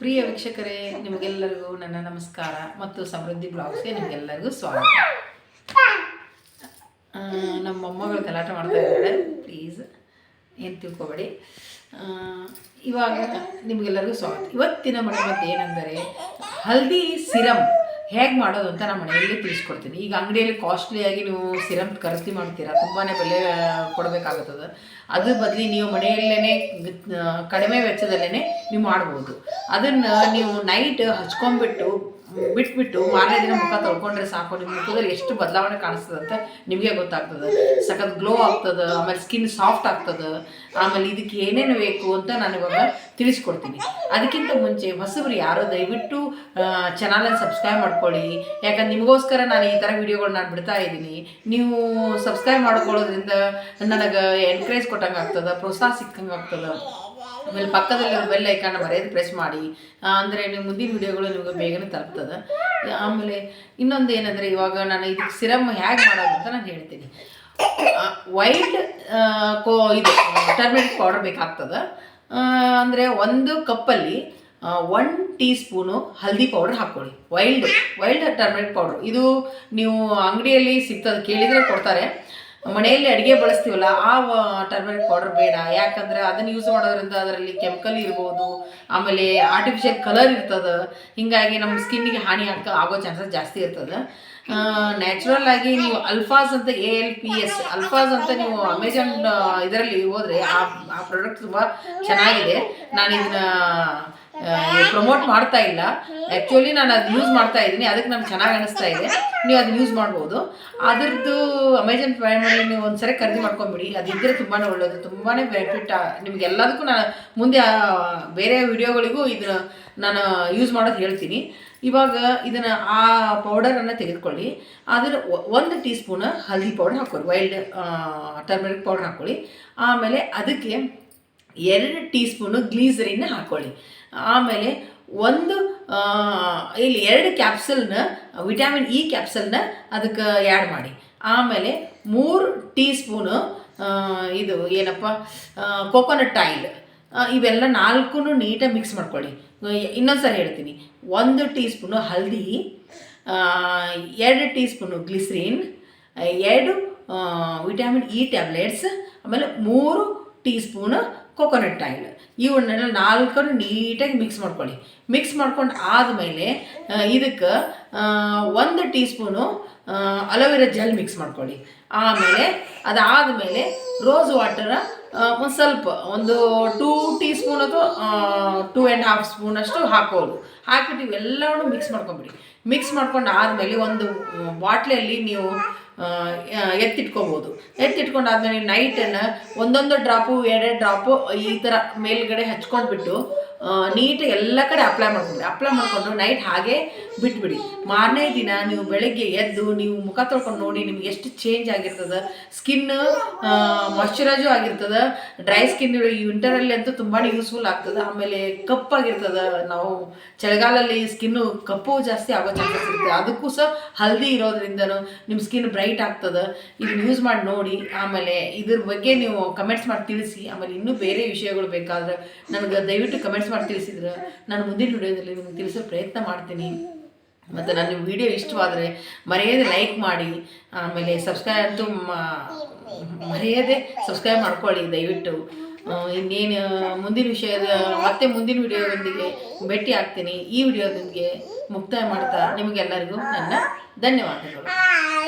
ಪ್ರಿಯ ವೀಕ್ಷಕರೇ, ನಿಮಗೆಲ್ಲರಿಗೂ ನನ್ನ ನಮಸ್ಕಾರ ಮತ್ತು ಸಮೃದ್ಧಿ ಬ್ಲಾಗ್ಸ್ಗೆ ನಿಮಗೆಲ್ಲರಿಗೂ ಸ್ವಾಗತ. ನಮ್ಮ ಮೊಮ್ಮಗಳು ಗಲಾಟೆ ಮಾಡ್ತಾ ಇದ್ದಾಳೆ, ಪ್ಲೀಸ್ ಏನು ತಿಳ್ಕೊಬೇಡಿ. ಇವಾಗ ನಿಮಗೆಲ್ಲರಿಗೂ ಸ್ವಾಗತ. ಇವತ್ತಿನ ಮನೆ ಮದ್ದು ಏನೆಂದರೆ ಹಲ್ದಿ ಸಿರಮ್ ಹೇಗೆ ಮಾಡೋದು ಅಂತ ನಮ್ಮ ಮನೆಯಲ್ಲಿ ತಿಳಿಸ್ಕೊಡ್ತೀನಿ. ಈಗ ಅಂಗಡಿಯಲ್ಲಿ ಕಾಸ್ಟ್ಲಿಯಾಗಿ ನೀವು ಸಿರಮ್ ಖರೀದಿ ಮಾಡ್ತೀರಾ, ತುಂಬಾ ಬೆಲೆ ಕೊಡಬೇಕಾಗುತ್ತದೆ. ಅದ್ರ ಬದಲಿ ನೀವು ಮನೆಯಲ್ಲೇ ಕಡಿಮೆ ವೆಚ್ಚದಲ್ಲೇ ನೀವು ಮಾಡ್ಬೋದು. ಅದನ್ನು ನೀವು ನೈಟ್ ಬಿಟ್ಬಿಟ್ಟು ಮಾರನೇ ದಿನ ಮುಖ ತೊಳ್ಕೊಂಡ್ರೆ ಸಾಕು. ನಿಮ್ಮ ಮುಖದಲ್ಲಿ ಎಷ್ಟು ಬದಲಾವಣೆ ಕಾಣಿಸ್ತದೆ ಅಂತ ನಿಮಗೆ ಗೊತ್ತಾಗ್ತದೆ. ಸಖತ್ ಗ್ಲೋ ಆಗ್ತದೆ, ಆಮೇಲೆ ಸ್ಕಿನ್ ಸಾಫ್ಟ್ ಆಗ್ತದೆ. ಆಮೇಲೆ ಇದಕ್ಕೆ ಏನೇನು ಬೇಕು ಅಂತ ನಾನು ಇವಾಗ ತಿಳಿಸ್ಕೊಡ್ತೀನಿ. ಅದಕ್ಕಿಂತ ಮುಂಚೆ ಹೊಸಬ್ರು ಯಾರೋ ದಯವಿಟ್ಟು ಚಾನಲನ್ನು ಸಬ್ಸ್ಕ್ರೈಬ್ ಮಾಡ್ಕೊಳ್ಳಿ. ಯಾಕಂದ್ರೆ ನಿಮಗೋಸ್ಕರ ನಾನು ಈ ಥರ ವೀಡಿಯೋಗಳು ನಾನು ಬಿಡ್ತಾ ಇದ್ದೀನಿ. ನೀವು ಸಬ್ಸ್ಕ್ರೈಬ್ ಮಾಡ್ಕೊಳ್ಳೋದ್ರಿಂದ ನನಗೆ ಎನ್ಕರೇಜ್ ಕೊಟ್ಟಂಗೆ ಆಗ್ತದೆ, ಪ್ರೋತ್ಸಾಹ ಸಿಕ್ಕಂಗೆ ಆಗ್ತದೆ. ಆಮೇಲೆ ಪಕ್ಕದಲ್ಲಿ ಬೆಲ್ ಐಕಾನ್ ಮರೆಯದು ಪ್ರೆಸ್ ಮಾಡಿ, ಅಂದರೆ ನೀವು ಮುಂದಿನ ವೀಡಿಯೋಗಳು ನಿಮಗೆ ಬೇಗನೆ ತಲುಪ್ತದೆ. ಆಮೇಲೆ ಇನ್ನೊಂದು ಏನಂದರೆ, ಇವಾಗ ನಾನು ಇದಕ್ಕೆ ಸಿರಮ್ ಹೇಗೆ ಮಾಡೋದು ಅಂತ ನಾನು ಹೇಳ್ತೀನಿ. ವೈಟ್ ಇದು ಟರ್ಮೆರಿಕ್ ಪೌಡರ್ ಬೇಕಾಗ್ತದೆ. ಅಂದರೆ ಒಂದು ಕಪ್ಪಲ್ಲಿ 1 ಟೀ ಸ್ಪೂನು ಹಲ್ದಿ ಪೌಡರ್ ಹಾಕ್ಕೊಳ್ಳಿ. Wild turmeric powder. ಇದು ನೀವು ಅಂಗಡಿಯಲ್ಲಿ ಸಿಗ್ತದೆ, ಕೇಳಿದರೆ ಕೊಡ್ತಾರೆ. ಮನೆಯಲ್ಲಿ ಅಡುಗೆ ಬಳಸ್ತೀವಲ್ಲ ಆ ಟರ್ಮರಿಕ್ ಪೌಡರ್ ಬೇಡ. ಯಾಕಂದರೆ ಅದನ್ನು ಯೂಸ್ ಮಾಡೋದ್ರಿಂದ ಅದರಲ್ಲಿ ಕೆಮಿಕಲ್ ಇರ್ಬೋದು, ಆಮೇಲೆ ಆರ್ಟಿಫಿಷಿಯಲ್ ಕಲರ್ ಇರ್ತದೆ. ಹೀಗಾಗಿ ನಮ್ಮ ಸ್ಕಿನ್ನಿಗೆ ಹಾನಿ ಆಗೋ ಚಾನ್ಸಸ್ ಜಾಸ್ತಿ ಇರ್ತದೆ. ನ್ಯಾಚುರಲ್ ಆಗಿ ನೀವು ಅಲ್ಫಾಸ್ ಅಂತ ALPS ಅಲ್ಫಾಸ್ ಅಂತ ನೀವು ಅಮೆಝಾನ್ ಇದರಲ್ಲಿ ಹೋದರೆ ಆ ಪ್ರಾಡಕ್ಟ್ ತುಂಬ ಚೆನ್ನಾಗಿದೆ. ನಾನು ಇದನ್ನ ಪ್ರಮೋಟ್ ಮಾಡ್ತಾ ಇಲ್ಲ, ಆ್ಯಕ್ಚುಲಿ ನಾನು ಅದು ಯೂಸ್ ಮಾಡ್ತಾ ಇದ್ದೀನಿ, ಅದಕ್ಕೆ ನನಗೆ ಚೆನ್ನಾಗಿ ಅನಿಸ್ತಾ ಇದೆ. ನೀವು ಅದನ್ನ ಯೂಸ್ ಮಾಡ್ಬೋದು. ಅದರದ್ದು ಅಮೆಝಾನ್ ಪ್ರೈಮಲ್ಲಿ ನೀವು ಒಂದ್ಸರಿ ಖರೀದಿ ಮಾಡ್ಕೊಂಬಿಡಿ. ಅದಿದ್ದರೆ ತುಂಬಾ ಒಳ್ಳೆಯದು, ತುಂಬಾ ಬೆನಿಫಿಟ್ ನಿಮಗೆಲ್ಲದಕ್ಕೂ. ನಾನು ಮುಂದೆ ಬೇರೆ ವಿಡಿಯೋಗಳಿಗೂ ಇದನ್ನು ನಾನು ಯೂಸ್ ಮಾಡೋದು ಹೇಳ್ತೀನಿ. ಇವಾಗ ಇದನ್ನು ಆ ಪೌಡರನ್ನು ತೆಗೆದುಕೊಳ್ಳಿ. ಅದರ 1 ಟೀ ಸ್ಪೂನ್ ಹಲ್ದಿ ಪೌಡರ್ ಹಾಕ್ಕೊಳ್ಳಿ, ವೈಲ್ಡ್ ಟರ್ಮರಿಕ್ ಪೌಡರ್ ಹಾಕ್ಕೊಳ್ಳಿ. ಆಮೇಲೆ ಅದಕ್ಕೆ 2 ಟೀ ಸ್ಪೂನು ಗ್ಲೀಸರಿನ್ ಹಾಕ್ಕೊಳ್ಳಿ. ಆಮೇಲೆ ಇಲ್ಲಿ 2 ಕ್ಯಾಪ್ಸಲ್ನ ವಿಟಮಿನ್ E ಕ್ಯಾಪ್ಸಲ್ನ ಅದಕ್ಕೆ ಆ್ಯಡ್ ಮಾಡಿ. ಆಮೇಲೆ 3 ಟೀ ಸ್ಪೂನು ಇದು ಏನಪ್ಪ ಕೋಕೋನಟ್ ಆಯಿಲ್. ಇವೆಲ್ಲ 4 ನೀಟಾಗಿ ಮಿಕ್ಸ್ ಮಾಡ್ಕೊಳ್ಳಿ. ಇನ್ನೊಂದು ಸರಿ ಹೇಳ್ತೀನಿ. 1 ಟೀ ಸ್ಪೂನು ಹಲ್ದಿ, 2 tea spoon glycerine, 2 vitamin E tablets, ಆಮೇಲೆ 3 ಟೀ ಸ್ಪೂನು ಕೋಕೋನಟ್ ಆಯಿಲ್. ಇವನ್ನೆಲ್ಲ 4 ನೀಟಾಗಿ ಮಿಕ್ಸ್ ಮಾಡ್ಕೊಳ್ಳಿ. ಮಿಕ್ಸ್ ಮಾಡ್ಕೊಂಡು ಆದಮೇಲೆ ಇದಕ್ಕೆ 1 tea spoon aloe vera gel mix ಮಾಡ್ಕೊಳ್ಳಿ. ಆಮೇಲೆ ಅದಾದಮೇಲೆ ರೋಸ್ ವಾಟರ ಒಂದು ಸ್ವಲ್ಪ 2 ಟೀ ಸ್ಪೂನ್ ಅಥವಾ 2.5 ಸ್ಪೂನಷ್ಟು ಹಾಕೋದು. ಹಾಕಿಬಿಟ್ಟು ಇವೆಲ್ಲವೂ ಮಿಕ್ಸ್ ಮಾಡ್ಕೊಂಬಿಡಿ. ಮಿಕ್ಸ್ ಮಾಡ್ಕೊಂಡು ಆದಮೇಲೆ ಒಂದು ಬಾಟ್ಲಲ್ಲಿ ನೀವು ಎತ್ತಿಟ್ಕೊಬೋದು. ಎತ್ತಿಟ್ಕೊಂಡಾದ್ಮೇಲೆ ನೈಟನ್ನು 1 ಡ್ರಾಪು 2 ಡ್ರಾಪು ಈ ಥರ ಮೇಲ್ಗಡೆ ಹಚ್ಕೊಂಡ್ಬಿಟ್ಟು ನೀಟಾಗಿ ಎಲ್ಲ ಕಡೆ ಅಪ್ಲೈ ಮಾಡ್ಕೊಂಡು ನೈಟ್ ಹಾಗೆ ಬಿಟ್ಬಿಡಿ. ಮಾರನೇ ದಿನ ನೀವು ಬೆಳಗ್ಗೆ ಎದ್ದು ನೀವು ಮುಖ ತೊಳ್ಕೊಂಡು ನೋಡಿ ನಿಮ್ಗೆ ಎಷ್ಟು ಚೇಂಜ್ ಆಗಿರ್ತದೆ. ಸ್ಕಿನ್ ಮಾಯ್ಶ್ಚರೈಸು ಆಗಿರ್ತದೆ. ಡ್ರೈ ಸ್ಕಿನ್ ಈ ವಿಂಟರಲ್ಲಿ ಅಂತೂ ತುಂಬಾ ಯೂಸ್ಫುಲ್ ಆಗ್ತದೆ. ಆಮೇಲೆ ಕಪ್ಪಾಗಿರ್ತದೆ. ನಾವು ಚಳಿಗಾಲಲ್ಲಿ ಸ್ಕಿನ್ನು ಕಪ್ಪು ಜಾಸ್ತಿ ಆಗೋ ಚಾನ್ಸಸ್ ಇರುತ್ತೆ. ಅದಕ್ಕೂ ಸಹ ಹಲ್ದಿ ಇರೋದ್ರಿಂದನೂ ನಿಮ್ಮ ಸ್ಕಿನ್ ಬ್ರೈಟ್ ಆಗ್ತದೆ. ಇದನ್ನು ಯೂಸ್ ಮಾಡಿ ನೋಡಿ. ಆಮೇಲೆ ಇದ್ರ ಬಗ್ಗೆ ನೀವು ಕಮೆಂಟ್ಸ್ ಮಾಡಿ ತಿಳಿಸಿ. ಆಮೇಲೆ ಇನ್ನೂ ಬೇರೆ ವಿಷಯಗಳು ಬೇಕಾದ್ರೆ ನನಗೆ ದಯವಿಟ್ಟು ಕಮೆಂಟ್ಸ್ ಮಾಡಿ ತಿಳಿಸಿದ್ರೆ ನಾನು ಮುಂದಿನ ವಿಡಿಯೋದಲ್ಲಿ ನಿಮಗೆ ತಿಳಿಸೋ ಪ್ರಯತ್ನ ಮಾಡ್ತೀನಿ. ಮತ್ತು ನನ್ನ ವಿಡಿಯೋ ಇಷ್ಟವಾದರೆ ಮರೆಯದೆ ಲೈಕ್ ಮಾಡಿ. ಆಮೇಲೆ ಸಬ್ಸ್ಕ್ರೈಬ್ ಅಂತೂ ಮರೆಯದೆ ಸಬ್ಸ್ಕ್ರೈಬ್ ಮಾಡ್ಕೊಳ್ಳಿ ದಯವಿಟ್ಟು. ಇನ್ನೇನು ಮುಂದಿನ ಮುಂದಿನ ವಿಡಿಯೋದೊಂದಿಗೆ ಭೇಟಿ ಆಗ್ತೀನಿ. ಈ ವಿಡಿಯೋದೊಂದಿಗೆ ಮುಕ್ತಾಯ ಮಾಡ್ತಾ ನಿಮಗೆಲ್ಲರಿಗೂ ನನ್ನ ಧನ್ಯವಾದಗಳು.